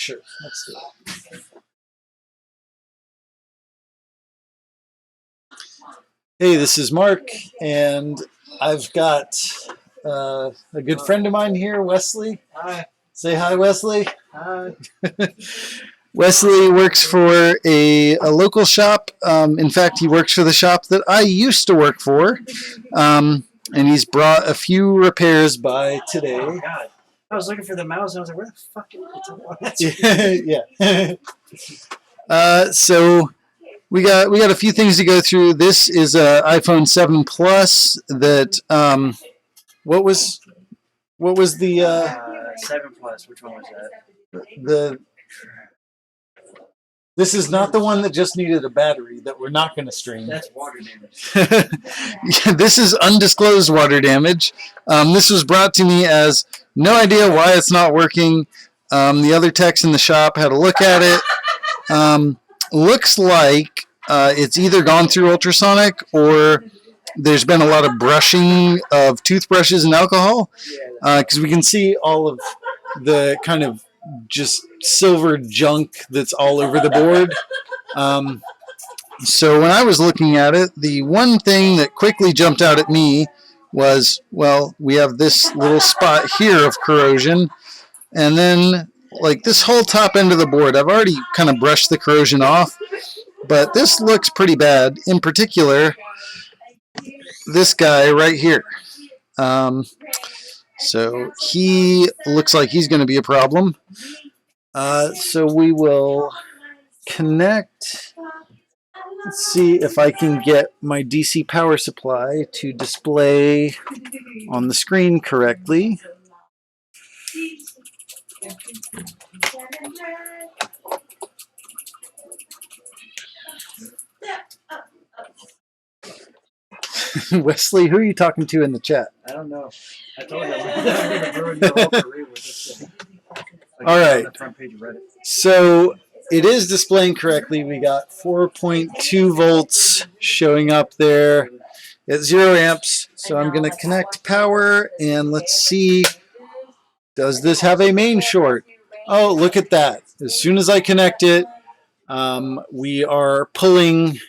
Sure, let's do it. Hey, this is Mark, and I've got a good friend of mine here, Wesley. Hi. Say hi, Wesley. Hi. Wesley works for a local shop. In fact, he works for the shop that I used to work for. And he's brought a few repairs by today. Oh, God. I was looking for the mouse, and I was like, where the fuck is it? Yeah. So we got a few things to go through. This is a iPhone 7 Plus that what was the 7 Plus. Which one was that? This is not the one that just needed a battery that we're not going to stream. That's water damage. Yeah, this is undisclosed water damage. This was brought to me as no idea why it's not working. The other techs in the shop had a look at it. Looks like it's either gone through ultrasonic or there's been a lot of brushing of toothbrushes and alcohol, because we can see all of the kind of just silver junk that's all over the board. So when I was looking at it, the one thing that quickly jumped out at me was, well, we have this little spot here of corrosion, and then like this whole top end of the board, I've already kind of brushed the corrosion off, but this looks pretty bad. In particular, this guy right here. So he looks like he's going to be a problem. So we will connect. Let's see if I can get my DC power supply to display on the screen correctly. Wesley, who are you talking to in the chat? I don't know. I told you I'm going to ruin your whole career with this thing. All right. On the front page of Reddit. So it is displaying correctly. We got 4.2 volts showing up there at 0 amps. So I'm going to connect power and let's see, does this have a main short? Oh, look at that. As soon as I connect it, we are pulling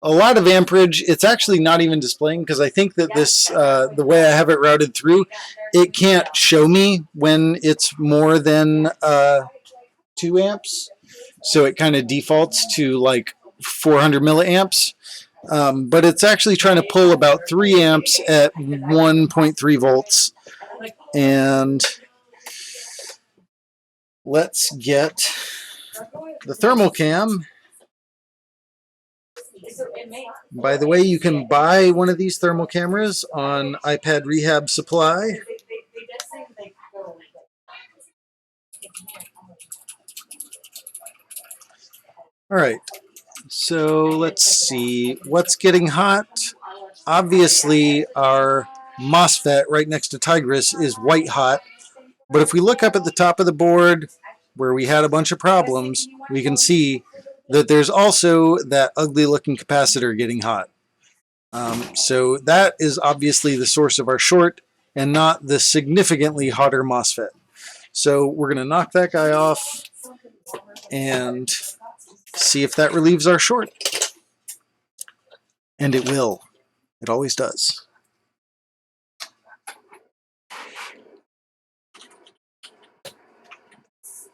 a lot of amperage. It's actually not even displaying because I think that this, the way I have it routed through, it can't show me when it's more than 2 amps. So it kind of defaults to like 400 milliamps. But it's actually trying to pull about 3 amps at 1.3 volts. And let's get the thermal cam. By the way, you can buy one of these thermal cameras on iPad Rehab Supply. All right, so let's see what's getting hot. Obviously, our MOSFET right next to Tigris is white hot. But if we look up at the top of the board where we had a bunch of problems, we can see that there's also that ugly looking capacitor getting hot. So that is obviously the source of our short and not the significantly hotter MOSFET. So we're going to knock that guy off and see if that relieves our short. And it will. It always does.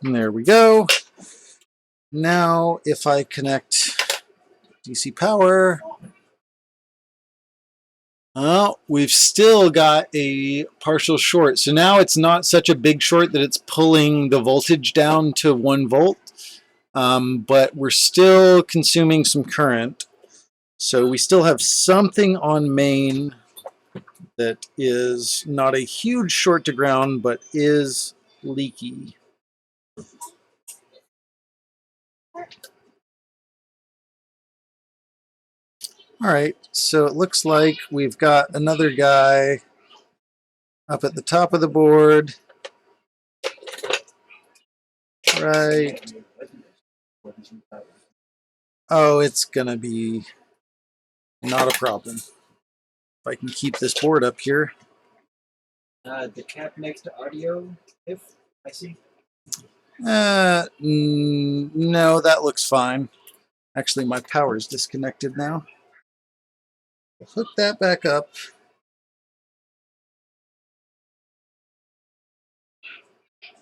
And there we go. Now if I connect DC power, well, we've still got a partial short. So now it's not such a big short that it's pulling the voltage down to 1 volt, but we're still consuming some current. So we still have something on main that is not a huge short to ground, but is leaky. All right, so it looks like we've got another guy up at the top of the board. Right. Oh, it's gonna be not a problem. If I can keep this board up here. The cap next to audio, if I see. No, that looks fine. Actually, my power is disconnected now. Hook that back up.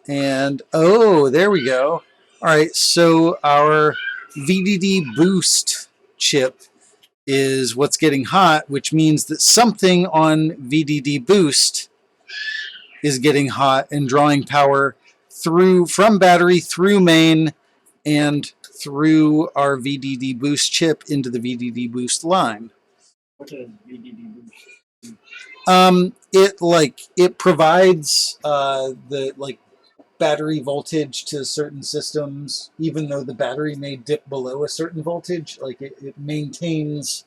And, oh, there we go. All right, so our VDD boost chip is what's getting hot, which means that something on VDD boost is getting hot and drawing power through from battery through main and through our VDD boost chip into the VDD boost line. What does VDD boost? It provides the like battery voltage to certain systems, even though the battery may dip below a certain voltage. Like it maintains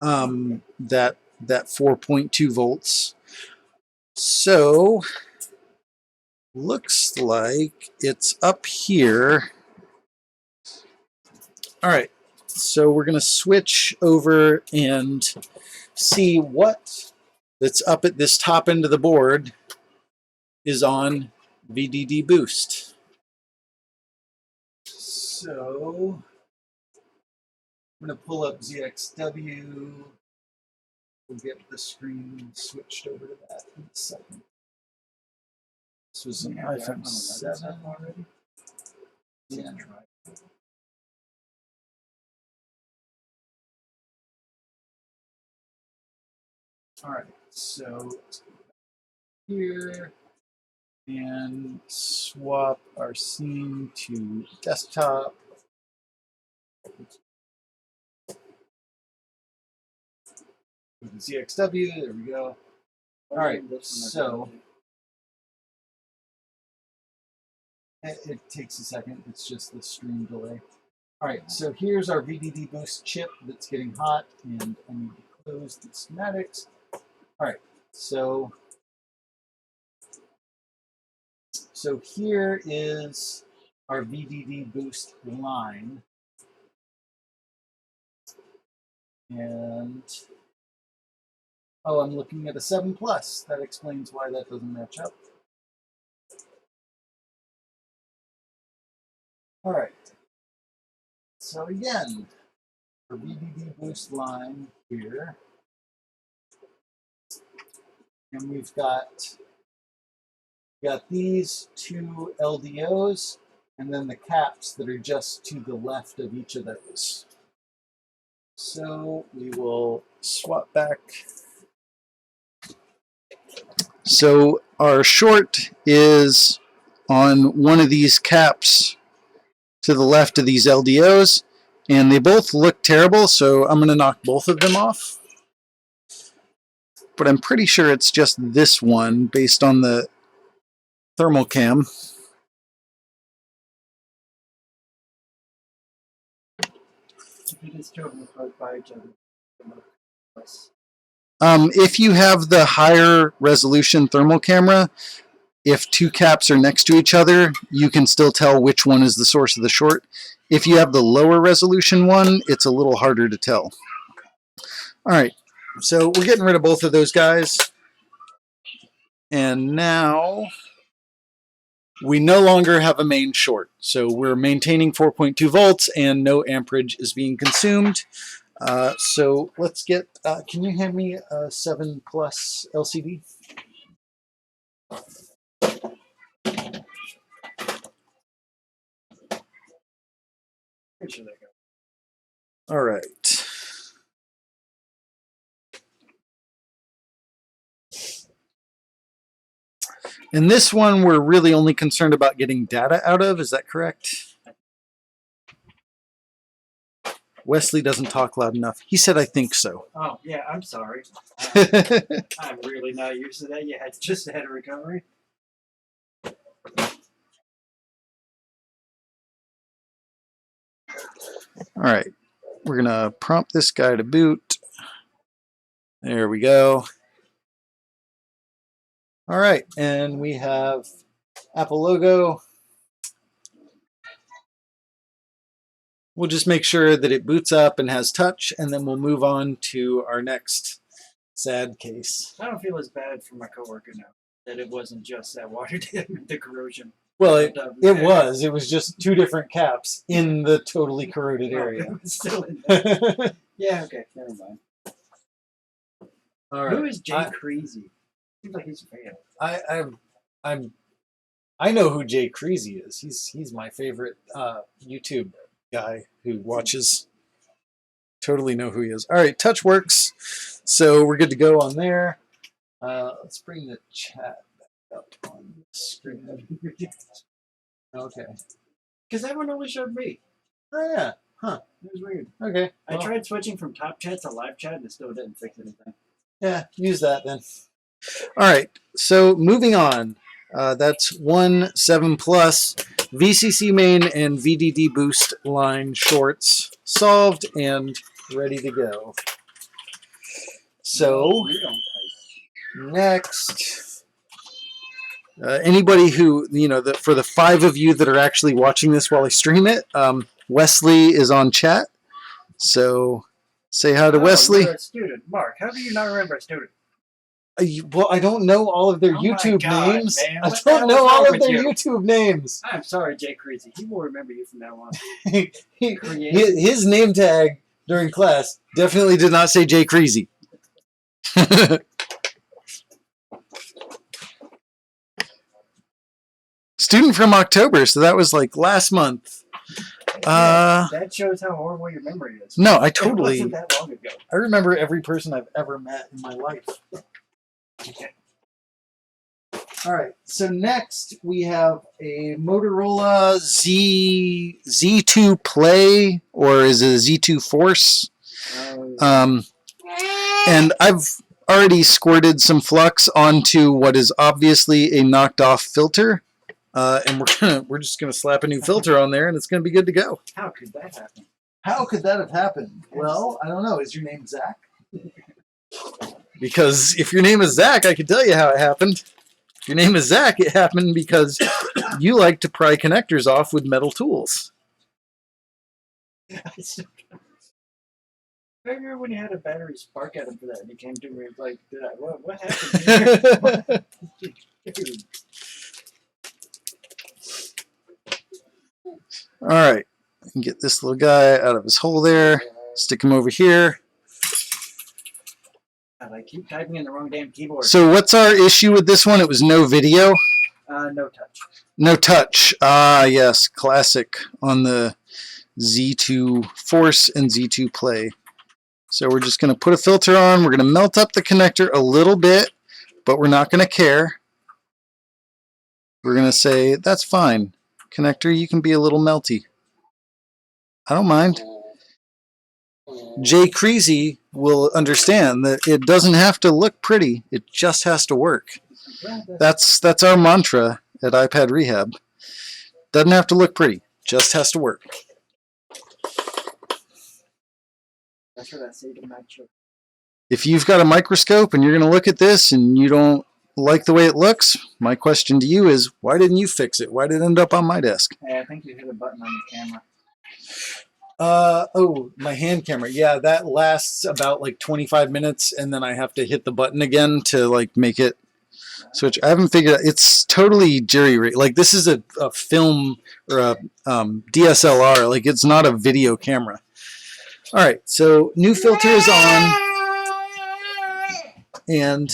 that 4.2 volts. So looks like it's up here. All right, so we're gonna switch over and see what that's up at this top end of the board is on VDD boost. So I'm going to pull up ZXW. We'll get the screen switched over to that in a second. This was an iPhone 7 already. Yeah. All right, so here and swap our scene to desktop. ZXW, there we go. All right, so it takes a second. It's just the stream delay. All right, so here's our VDD boost chip that's getting hot, and I need to close the schematics. All right, so here is our VDD boost line, and oh, I'm looking at a 7 Plus. That explains why that doesn't match up. All right. So again, our VDD boost line here, and we've got these two LDOs, and then the caps that are just to the left of each of those. So we will swap back. So our short is on one of these caps to the left of these LDOs, and they both look terrible, so I'm going to knock both of them off. But I'm pretty sure it's just this one based on the thermal cam. If you have the higher resolution thermal camera, if two caps are next to each other, you can still tell which one is the source of the short. If you have the lower resolution one, it's a little harder to tell. All right, so we're getting rid of both of those guys. And now we no longer have a main short. So we're maintaining 4.2 volts and no amperage is being consumed. So let's get, can you hand me a 7 Plus LCD? All right. And this one we're really only concerned about getting data out of, is that correct? Wesley doesn't talk loud enough. He said, I think so. Oh, yeah, I'm sorry. I'm really not used to that. You had just had a recovery. All right. We're going to prompt this guy to boot. There we go. All right. And we have Apple logo. We'll just make sure that it boots up and has touch, and then we'll move on to our next sad case. I don't feel as bad for my coworker now that it wasn't just that water damage, the corrosion. Well, it was. It was just two different caps in the totally corroded area. It was still in there. Yeah, okay, never mind. All right. Who is Jay Crazy? Seems like he's a fan. I know who Jay Creasy is. He's my favorite YouTube guy who watches. Totally know who he is. All right, touch works. So we're good to go on there. Let's bring the chat back up on the screen. Okay. Because everyone only showed me. Oh yeah. Huh. It was weird. Okay. I tried switching from top chat to live chat and it still didn't fix anything. Yeah, use that then. All right. So moving on. That's 1.7 plus VCC main and VDD boost line shorts solved and ready to go. So next, anybody who for the 5 of you that are actually watching this while I stream it, Wesley is on chat. So say hi to Wesley. You're a student, Mark. How do you not remember a student? Well, I don't know all of their YouTube names. Man. I don't know all of their YouTube names. I'm sorry, Jay Crazy. He will remember you from now on. His name tag during class definitely did not say Jay Crazy. Student from October, so that was like last month. That shows how horrible your memory is. No, I It totally. wasn't that long ago. I remember every person I've ever met in my life. Okay. All right. So next we have a Motorola Z2 Play, or is it a Z2 Force? And I've already squirted some flux onto what is obviously a knocked off filter, and we're just gonna slap a new filter on there, and it's gonna be good to go. How could that happen? How could that have happened? Well, I don't know. Is your name Zach? Because if your name is Zach, I can tell you how it happened. If your name is Zach, it happened because you like to pry connectors off with metal tools. I remember when you had a battery spark at him for that, and he came to me and was like, what happened here? Dude. All right. Get this little guy out of his hole there. Stick him over here. I keep typing in the wrong damn keyboard. So what's our issue with this one? It was no video? No touch. No touch. Ah, yes. Classic on the Z2 Force and Z2 Play. So we're just going to put a filter on. We're going to melt up the connector a little bit, but we're not going to care. We're going to say, that's fine. Connector, you can be a little melty. I don't mind. Jay Creasy will understand that it doesn't have to look pretty. It just has to work. That's our mantra at iPad Rehab. Doesn't have to look pretty. Just has to work. That's what I say to my children. If you've got a microscope and you're going to look at this and you don't like the way it looks, my question to you is, why didn't you fix it? Why did it end up on my desk? Hey, I think you hit a button on the camera. Oh, my hand camera. Yeah, that lasts about like 25 minutes, and then I have to hit the button again to like make it switch. I haven't figured out. It's totally jerry-rigged. Like this is a film or a DSLR. Like it's not a video camera. All right, so new filter is on, and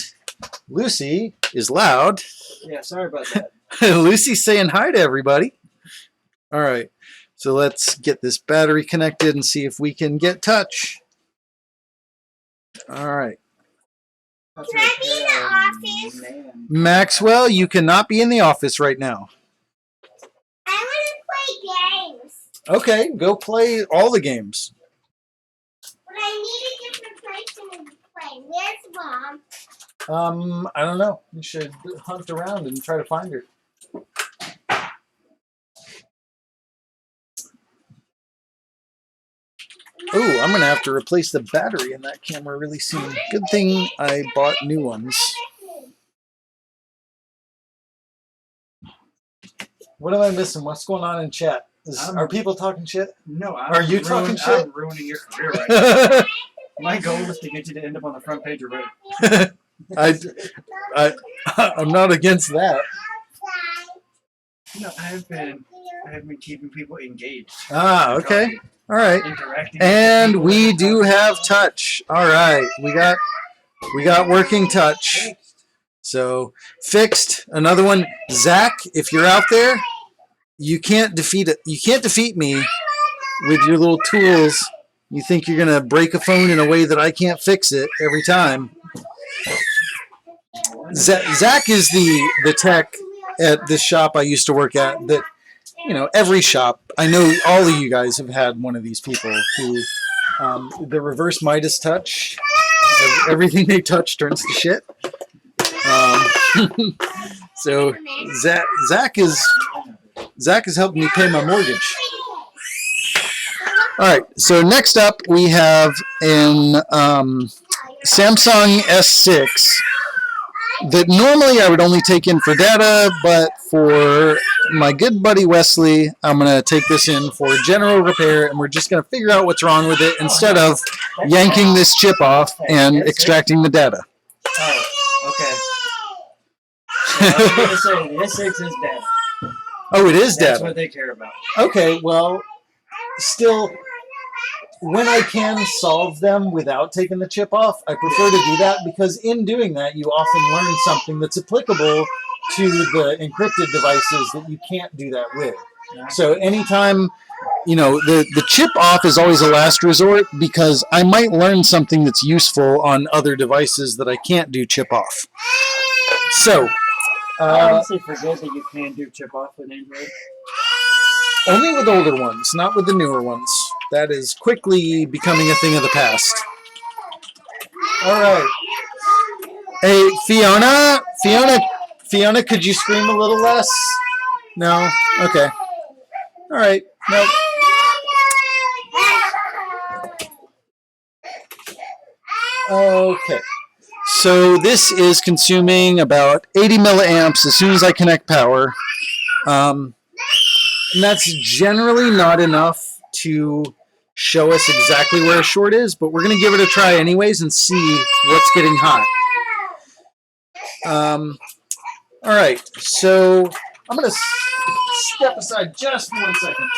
Lucy is loud. Yeah, sorry about that. Lucy's saying hi to everybody. All right. So let's get this battery connected and see if we can get touch. All right. Can I be in the office? Maxwell, you cannot be in the office right now. I want to play games. Okay, go play all the games. But I need a different place to play. Where's Mom? I don't know. You should hunt around and try to find her. Ooh, I'm going to have to replace the battery in that camera really soon. Good thing I bought new ones. What am I missing? What's going on in chat? Are people talking shit? No, Are you talking shit? I'm ruining your career right now. My goal is to get you to end up on the front page of Reddit. I'm not against that. No, I've been keeping people engaged. Ah, okay. All right. Interacting. And with we people. do have touch. All right. We got working touch. So fixed. Another one. Zach, if you're out there, you can't defeat it. You can't defeat me with your little tools. You think you're gonna break a phone in a way that I can't fix it every time. Zach is the tech at this shop I used to work at. That every shop. I know all of you guys have had one of these people who the reverse Midas touch. Everything they touch turns to shit. So Zach is helping me pay my mortgage. All right. So next up we have an Samsung S6 that normally I would only take in for data, but for my good buddy Wesley, I'm going to take this in for general repair, and we're just going to figure out what's wrong with it instead of yanking this chip off and extracting the data. Oh, okay. I was going to say, the S6 is data. Oh, it is data. That's what they care about. Okay, well, still, when I can solve them without taking the chip off, I prefer to do that because in doing that, you often learn something that's applicable to the encrypted devices that you can't do that with. So anytime, the chip off is always a last resort because I might learn something that's useful on other devices that I can't do chip off. So, I honestly forget that you can do chip off with Android. Only with older ones, not with the newer ones. That is quickly becoming a thing of the past. All right. Hey, Fiona, could you scream a little less? No? Okay. All right. Nope. Okay. So this is consuming about 80 milliamps as soon as I connect power. And that's generally not enough to show us exactly where a short is, but we're going to give it a try anyways and see what's getting hot. All right, so I'm going to step aside just for 1 second.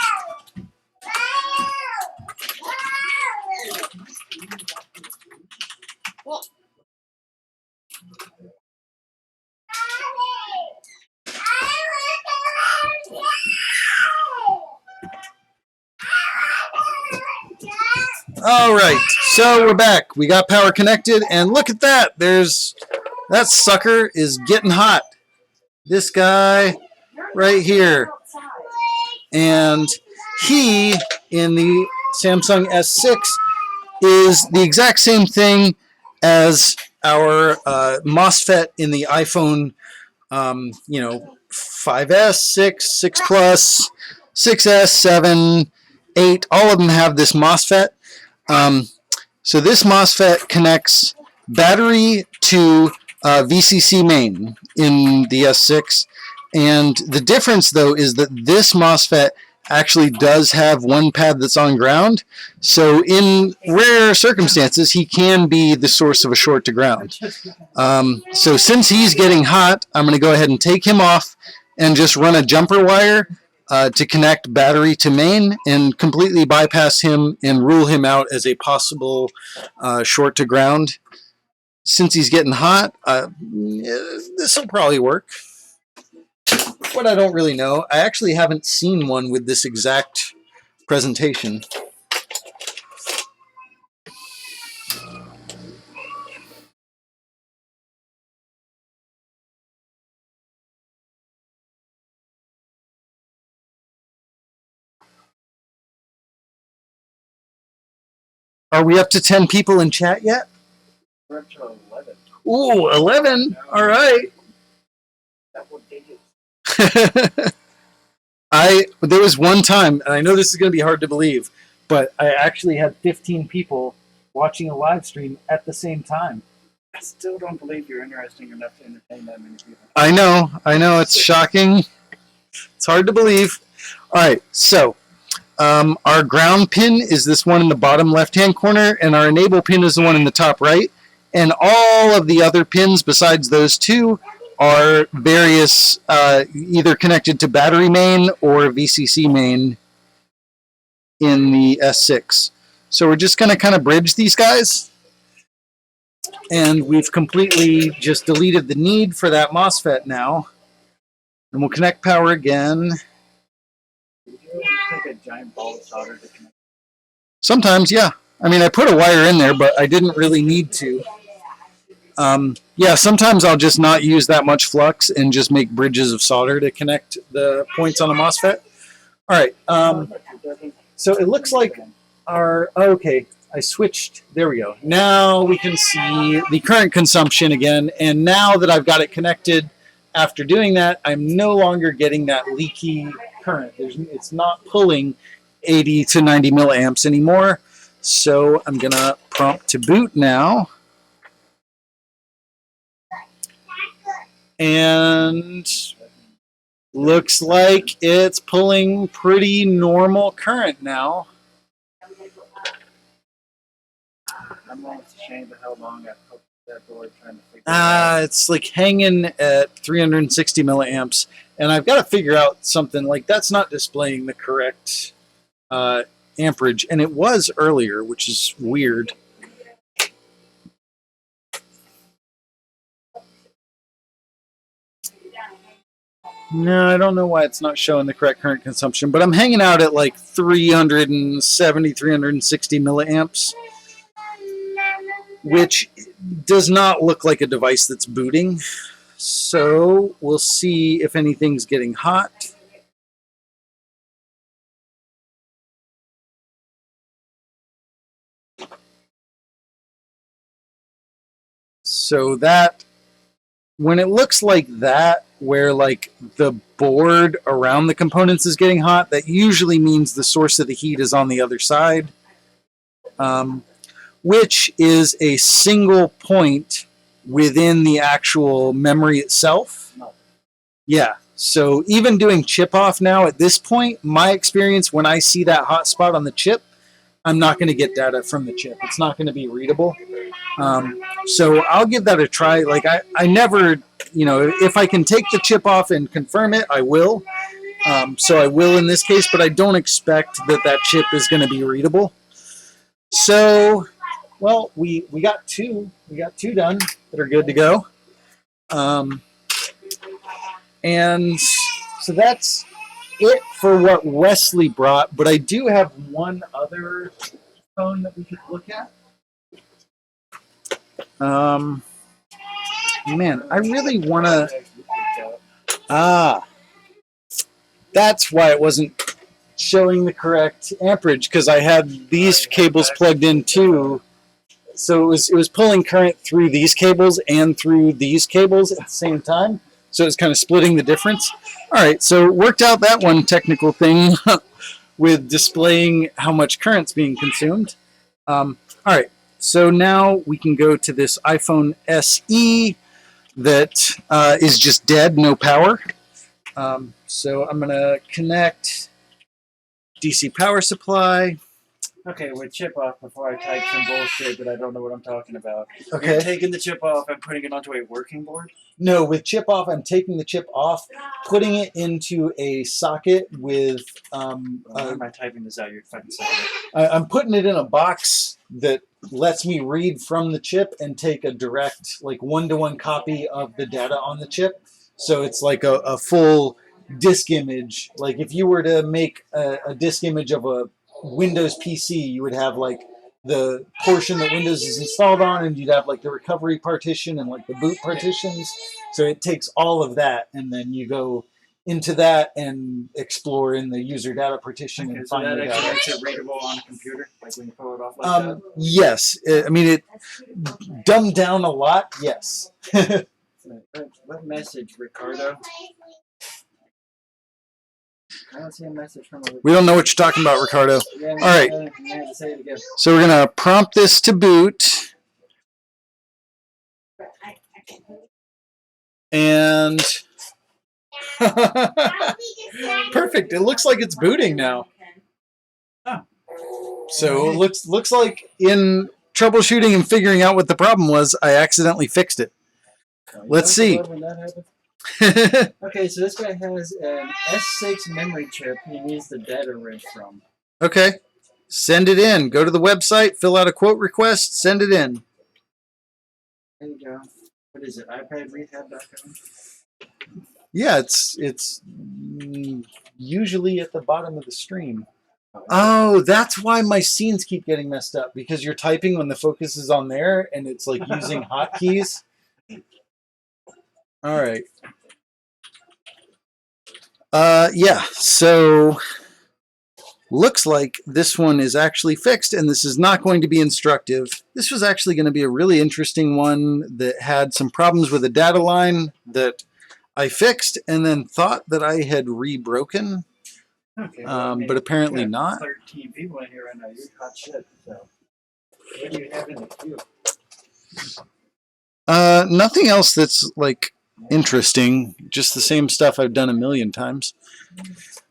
All right, so we're back. We got power connected, and look at that. That sucker is getting hot. This guy right here. And he, in the Samsung S6, is the exact same thing as our MOSFET in the iPhone, 5S, 6, 6 Plus, 6S, 7, 8. All of them have this MOSFET. So this MOSFET connects battery to VCC main in the S6. And the difference, though, is that this MOSFET actually does have one pad that's on ground. So in rare circumstances, he can be the source of a short to ground. So since he's getting hot, I'm going to go ahead and take him off and just run a jumper wire to connect battery to main and completely bypass him and rule him out as a possible short to ground. Since he's getting hot, this will probably work. But I don't really know. I actually haven't seen one with this exact presentation. Are we up to 10 people in chat yet? We're up to 11. Ooh, 11? All right. Double digits. There was one time, and I know this is going to be hard to believe, but I actually had 15 people watching a live stream at the same time. I still don't believe you're interesting enough to entertain that many people. I know, it's shocking. It's hard to believe. All right, so our ground pin is this one in the bottom left-hand corner, and our enable pin is the one in the top right. And all of the other pins besides those two are various either connected to battery main or VCC main in the S6. So we're just going to kind of bridge these guys. And we've completely just deleted the need for that MOSFET now. And we'll connect power again. Did you ever take a giant ball of solder to connect? Sometimes, yeah. I mean, I put a wire in there, but I didn't really need to. Yeah, sometimes I'll just not use that much flux and just make bridges of solder to connect the points on a MOSFET. All right. So it looks like our... Okay, I switched. There we go. Now we can see the current consumption again. And now that I've got it connected, after doing that, I'm no longer getting that leaky current. It's not pulling 80 to 90 milliamps anymore. So I'm going to prompt to boot now. And looks like it's pulling pretty normal current now. I'm almost ashamed of how long I've poked that board trying to figure it out. It's like hanging at 360 milliamps. And I've got to figure out something like that's not displaying the correct amperage. And it was earlier, which is weird. No, I don't know why it's not showing the correct current consumption, but I'm hanging out at like 370, 360 milliamps, which does not look like a device that's booting. So we'll see if anything's getting hot. So that, when it looks like that, where like the board around the components is getting hot, that usually means the source of the heat is on the other side, which is a single point within the actual memory itself. Yeah, so even doing chip off now at this point, my experience when I see that hot spot on the chip, I'm not going to get data from the chip. It's not going to be readable. So I'll give that a try. Like I never, you know, if I can take the chip off and confirm it, I will. So I will in this case, but I don't expect that that chip is going to be readable. So, well, we got two. We got two done that are good to go. And so that's it for what Wesley brought. But I do have one other phone that we could look at. Man, I really want to... that's why it wasn't showing the correct amperage, because I had these cables plugged in too. So it was pulling current through these cables and through these cables at the same time. So it's kind of splitting the difference. All right, so worked out that one technical thing with displaying how much current's being consumed. All right, so now we can go to this iPhone SE that is just dead, no power. So I'm going to connect DC power supply. Okay, with chip off before I type some bullshit that I don't know what I'm talking about. Okay. You're taking the chip off and putting it onto a working board? No, with chip off, I'm taking the chip off, putting it into a socket with... Why am I typing this out? You're fucking saying it. I'm putting it in a box that lets me read from the chip and take a direct, like, one-to-one copy of the data on the chip. So it's like a full disk image. Like, if you were to make a disk image of a Windows PC, you would have, like, the portion that Windows is installed on, and you'd have, like, the recovery partition and, like, the boot partitions. So it takes all of that, and then you go into that and explore in the user data partition and find the data. Makes it readable on a computer, like when you pull it off like that? Yes. I mean, it dumbed down a lot, yes. What message, Ricardo? I don't see a message from a... We don't know what you're talking about, Ricardo. Yeah, all right. Say it again. So we're going to prompt this to boot. And... perfect. It looks like it's booting now. So it looks like in troubleshooting and figuring out what the problem was, I accidentally fixed it. Let's see. When that happens? Okay, so this guy has an S6 memory chip he needs the data read from. Okay. Send it in. Go to the website, fill out a quote request, send it in. There you go. What is it? iPadRehab.com? Yeah, it's usually at the bottom of the stream. Oh, that's why my scenes keep getting messed up, because you're typing when the focus is on there and it's like using hotkeys. All right. Yeah, so looks like this one is actually fixed, and this is not going to be instructive. This was actually going to be a really interesting one that had some problems with a data line that I fixed and then thought that I had rebroken, Okay, well, but apparently not. 13 people in here right now. You're hot shit. So, what do you have in the queue? Nothing else that's like interesting, just the same stuff I've done a million times.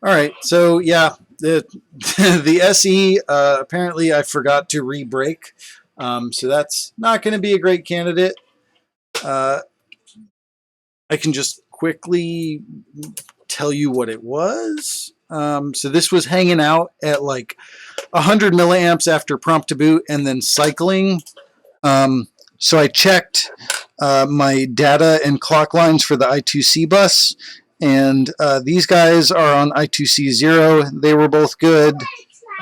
All right, so yeah, the the SE apparently I forgot to re-break, so that's not going to be a great candidate. I can just quickly tell you what it was. So this was hanging out at like 100 milliamps after prompt to boot and then cycling. So I checked my data and clock lines for the I2C bus, and these guys are on I2C 0. They were both good.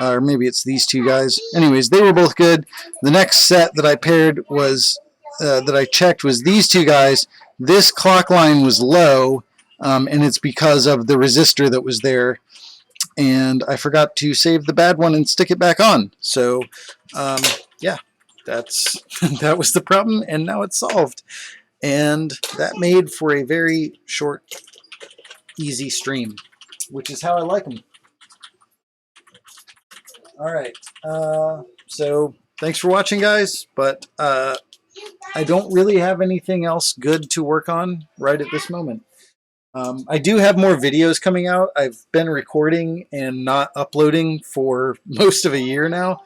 Or maybe it's these two guys. Anyways, they were both good. The next set that I paired was, that I checked, was these two guys. This clock line was low, and it's because of the resistor that was there. And I forgot to save the bad one and stick it back on. So, yeah, that's that was the problem, and now it's solved. And that made for a very short, easy stream, which is how I like them. All right, so thanks for watching, guys, but I don't really have anything else good to work on right at this moment. I do have more videos coming out. I've been recording and not uploading for most of a year now.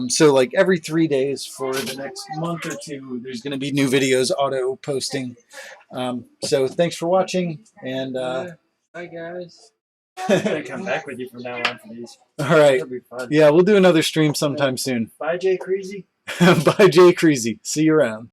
So like every 3 days for the next month or two, there's going to be new videos auto posting. So thanks for watching, and Bye, guys. I'm going to come back with you from now on for these. all right. It'll be fun. Yeah, we'll do another stream sometime soon. Bye, Jay Creasy. Bye, Jay Creasy. See you around.